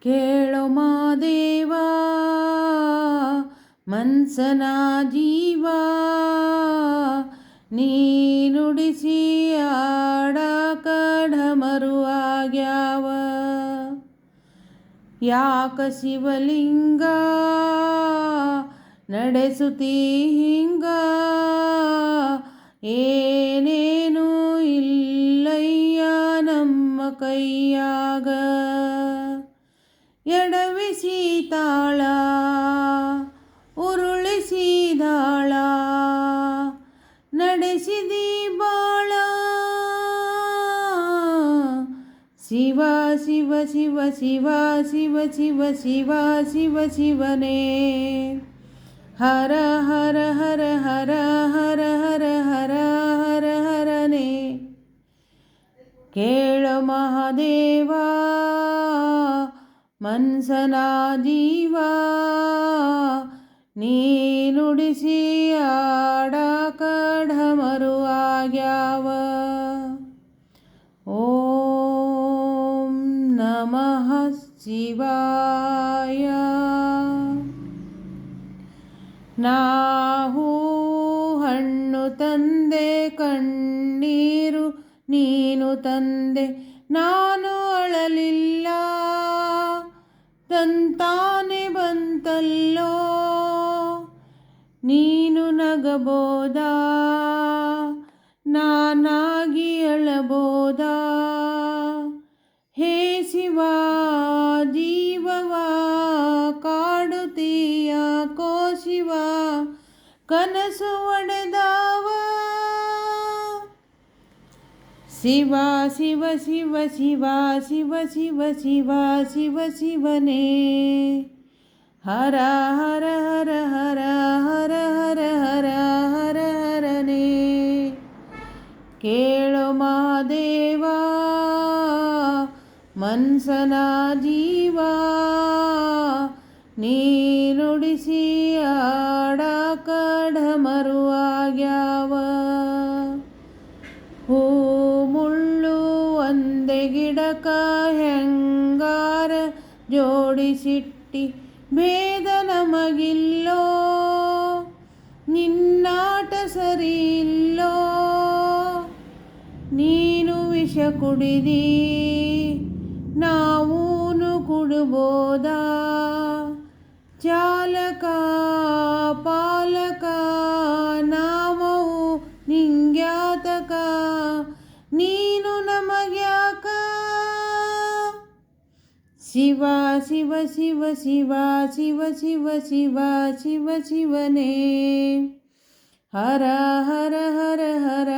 ಕೇಳೋ ಮಾದೇವ ಮನ್ಸನ ಜೀವ ನೀ ನುಡಿಸಿ ಆಡ ಕಡಮರು ಆಗ್ಯಾವ. ಯಾಕ ಶಿವಲಿಂಗ ನಡೆಸುತ್ತೀ ಹಿಂಗ ಏನೇನು ಇಲ್ಲಯ್ಯ ನಮ್ಮ ಕೈಯಾಗ. ಎಡವಿಸಿ ತಾಳ ಉರುಳಿಸಿದಾಳ ನಡೆಸಿದಿ ಬಾಳ. ಶಿವ ಶಿವ ಶಿವ ಶಿವ ಶಿವ ಶಿವ ಶಿವ ಶಿವ ಶಿವನೇ ಹರ ಹರ ಹರ ಹರ ಹರ ಹರ ಹರ ಹರ ಹರನೇ. ಕೇಳ ಮಹಾದೇವ ಮನ್ಸನ ಜೀವ ನೀ ನುಡಿಸಿ ಆಡ ಕಡಮರು ಆಗ್ಯಾವ. ಓಂ ನಮಃ ಶಿವಾಯ. ನಾವು ಹಣ್ಣು ತಂದೆ ಕಣ್ಣೀರು ನೀನು ತಂದೆ ನಾನು ಅಳಲಿಲ್ಲ ತಂತಾನೆ ಬಂತಲ್ಲೋ. ನೀನು ನಗಬೋದಾ ನಾನಾಗಿ ಅಳಬೋದಾ. ಹೇ ಶಿವ ಜೀವವ ಕಾಡುತ್ತೀಯಾಕೋ ಶಿವ ಕನಸು ಒಡೆದಾವ. ಶಿವ ಶಿವ ಶಿವ ಶಿವ ಶಿವ ಶಿವ ಶಿವ ಶಿವ ಶಿವನೇ ಹರ ಹರ ಹರ ಹರ ಹರ ಹರ ಹರ ಹರ ಹರನೇ. ಕೇಳೋ ಮಹಾದೇವ ಮನ್ಸನ ಜೀವ ನೀ ನುಡಿಸಿ ಆಡ ಕಡಮರು ಆಗ್ಯಾವ. ಹೂ ಮುಳ್ಳು ಒಂದೇ ಗಿಡಕ ಹೆಂಗಾರ ಜೋಡಿಸಿಟ್ಟಿ ಭೇದ ನಮಗಿಲ್ಲೋ. ನಿನ್ನಾಟ ಸರಿ ಇಲ್ಲೋ. ನೀನು ವಿಷ ಕುಡಿದಿ ನಾವೂನು ಕುಡಬೋದಾ. ಚಾಲಕ ಪಾಲಕ ನಾಮವು ನಿಂಗ್ಯಾತಕ ನೀನು ನಮಗ್ಯಾಕ. ಶಿವ ಶಿವ ಶಿವ ಶಿವ ಶಿವ ಶಿವ ಶಿವ ಶಿವ ಶಿವನೇ ಹರ ಹರ ಹರ ಹರ